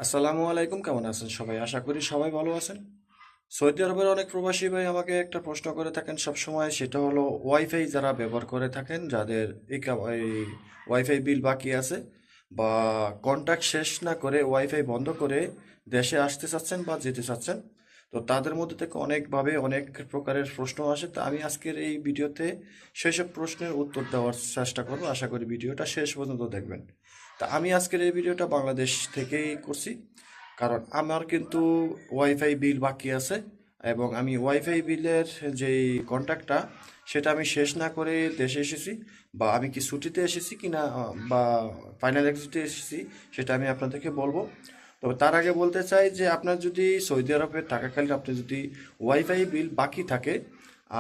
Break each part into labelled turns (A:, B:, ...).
A: আসসালামু আলাইকুম, কেমন আছেন সবাই? আশা করি সবাই ভালো আছেন। সৌদি আরবের অনেক প্রবাসী ভাই আমাকে একটা প্রশ্ন করে থাকেন সব সময়, সেটা হলো ওয়াইফাই যারা ব্যবহার করে থাকেন, যাদের এই ওয়াইফাই বিল বাকি আছে বা কন্ট্রাক্ট শেষ না করে ওয়াইফাই বন্ধ করে দেশে আসতে চাচ্ছেন বা যেতে চাচ্ছেন, তো তাদের মধ্যে থেকে অনেকভাবে অনেক প্রকারের প্রশ্ন আসে। তো আমি আজকের এই ভিডিওতে সেই সব প্রশ্নের উত্তর দেওয়ার চেষ্টা করব। আশা করি ভিডিওটা শেষ পর্যন্ত দেখবেন। তা আমি আজকের এই ভিডিওটা বাংলাদেশ থেকেই করছি, কারণ আমার কিন্তু ওয়াইফাই বিল বাকি আছে এবং আমি ওয়াইফাই বিলের যেই কন্ট্রাক্টটা সেটা আমি শেষ না করে দেশে এসেছি, বা আমি কি ছুটিতে এসেছি কি না, বা ফাইনাল এক্সিটে এসেছি, সেটা আমি আপনাদেরকে বলবো। তবে তার আগে বলতে চাই যে আপনার যদি সৌদি আরবে থাকাকালীন আপনি যদি ওয়াইফাই বিল বাকি থাকে,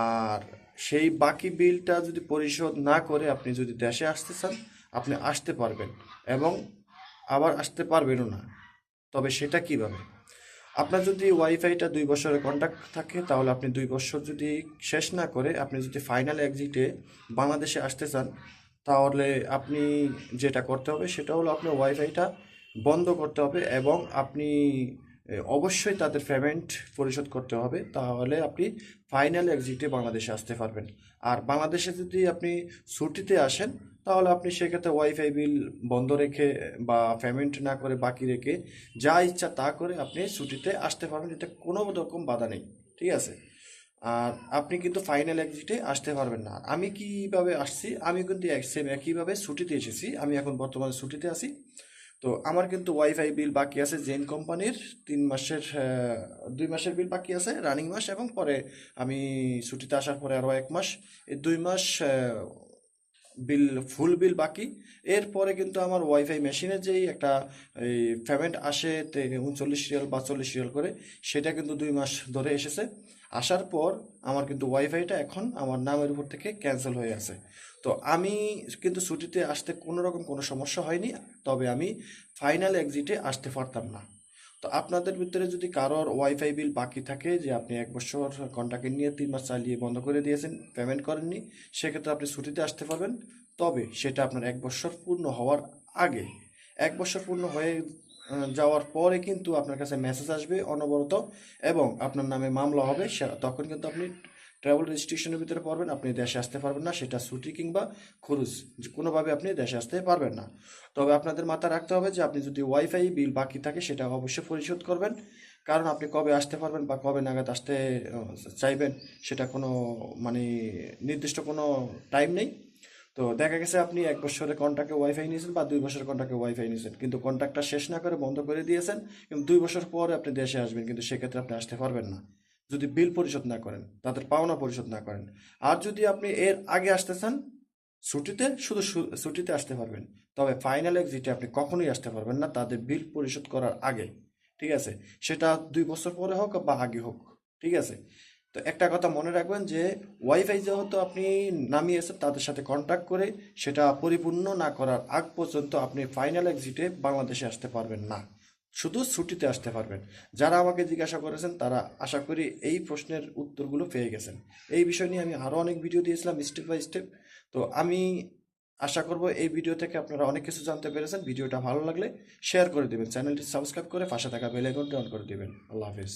A: আর সেই বাকি বিলটা যদি পরিশোধ না করে আপনি যদি দেশে আসতে চান, আপনি আসতে পারবেন এবং আবার আসতে পারবেনও না। তবে সেটা কিভাবে? আপনার যদি ওয়াইফাইটা 2 বছরের কন্ট্রাক্ট থাকে, তাহলে আপনি 2 বছর যদি শেষ না করে আপনি যদি ফাইনাল এক্সিটে বাংলাদেশে আসতে চান, তাহলে আপনি যেটা করতে হবে সেটা হলো আপনার ওয়াইফাইটা বন্ধ করতে হবে এবং আপনি অবশ্যই তাদের পেমেন্ট পরিশোধ করতে হবে, তাহলে আপনি ফাইনাল এক্সিটে বাংলাদেশে আসতে পারবেন। আর বাংলাদেশে যদি আপনি ছুটিতে আসেন, তাহলে আপনি সেক্ষেত্রে ওয়াইফাই বিল বন্ধ রেখে বা পেমেন্ট না করে বাকি রেখে যা ইচ্ছা তা করে আপনি ছুটিতে আসতে পারবেন, এতে কোনো রকম বাধা নেই। ঠিক আছে? আর আপনি কিন্তু ফাইনাল এক্সিটে আসতে পারবেন না। আমি কিভাবে আসছি, আমি কিন্তু সেম একইভাবে ছুটিতে এসেছি। আমি এখন বর্তমানে ছুটিতে আছি। তো আমার কিন্তু ওয়াইফাই বিল বাকি আছে জেন কোম্পানির 3 মাসের, 2 মাসের বিল বাকি আছে রানিং মাস, এবং পরে আমি ছুটিতে আসার পরে আরও 1 মাস, এই 2 মাস বিল, ফুল বিল বাকি। এরপরে কিন্তু আমার ওয়াইফাই মেশিনের যেই একটা এই পেমেন্ট আসে 39 রিয়াল বা 40 রিয়াল করে, সেটা কিন্তু 2 মাস ধরে এসেছে। আসার পর আমার কিন্তু ওয়াইফাইটা এখন আমার নামের উপর থেকে ক্যান্সেল হয়ে আছে। তো আমি কিন্তু ছুটিতে আসতে কোনো রকম কোনো সমস্যা হয়নি, তবে আমি ফাইনাল এক্সিটে আসতে পারতাম না। তো আপনাদের ভিতরে যদি কারোর ওয়াইফাই বিল বাকি থাকে, যে আপনি 1 বছর কন্ট্রাক্ট নিয়ে 3 মাস চালিয়ে বন্ধ করে দিয়েছেন, পেমেন্ট করেননি, সেক্ষেত্রে আপনি ছুটিতে আসতে পারবেন। তবে সেটা আপনার 1 বছর পূর্ণ হওয়ার আগে। 1 বছর পূর্ণ হয়ে যাওয়ার পরে কিন্তু আপনার কাছে মেসেজ আসবে অনবরত, এবং আপনার নামে মামলা হবে। তখন কিন্তু আপনি ট্রাভেল রেজিস্ট্রেশনের ভিতরে পড়বেন, আপনি দেশে আসতে পারবেন না, সেটা ছুটি কিংবা খরচ, যে কোনোভাবে আপনি দেশে আসতে পারবেন না। তবে আপনাদের মাথায় রাখতে হবে যে আপনি যদি ওয়াইফাই বিল বাকি থাকে সেটা অবশ্যই পরিশোধ করবেন, কারণ আপনি কবে আসতে পারবেন বা কবে নাগাদ আসতে চাইবেন, সেটা কোনো মানে নির্দিষ্ট কোনো টাইম নেই। তো দেখা গেছে আপনি 1 বছরের কন্ট্রাক্টে ওয়াইফাই নিয়েছেন বা 2 বছরের কন্ট্রাক্টে ওয়াইফাই নিয়েছেন, কিন্তু কন্ট্রাক্টটা শেষ না করে বন্ধ করে দিয়েছেন, কিন্তু 2 বছর পরে আপনি দেশে আসবেন, কিন্তু সেক্ষেত্রে আপনি আসতে পারবেন না যদি বিল পরিশোধ না করেন, তাদের পাওনা পরিশোধ না করেন। আর যদি আপনি এর আগে আসতে চান, ছুটিতে শুধু ছুটিতে আসতে পারবেন, তবে ফাইনাল এক্সিটে আপনি কখনোই আসতে পারবেন না তাদের বিল পরিশোধ করার আগে। ঠিক আছে? সেটা 2 বছর পরে হোক বা আগে হোক। ঠিক আছে? তো একটা কথা মনে রাখবেন যে ওয়াইফাই যেহেতু আপনি নামিয়েছেন, তাদের সাথে কন্ট্যাক্ট করে সেটা পরিপূর্ণ না করার আগ পর্যন্ত আপনি ফাইনাল এক্সিটে বাংলাদেশে আসতে পারবেন না, শুধু ছুটিতে আসতে পারবেন। যারা আমাকে জিজ্ঞাসা করেছেন তারা আশা করি এই প্রশ্নের উত্তরগুলো পেয়ে গেছেন। এই বিষয় নিয়ে আমি আরও অনেক ভিডিও দিয়েছিলাম স্টেপ বাই স্টেপ। তো আমি আশা করব এই ভিডিও থেকে আপনারা অনেক কিছু জানতে পেরেছেন। ভিডিওটা ভালো লাগলে শেয়ার করে দেবেন, চ্যানেলটি সাবস্ক্রাইব করে পাশে থাকা বেল আইকনটি অন করে দেবেন। আল্লাহ হাফিজ।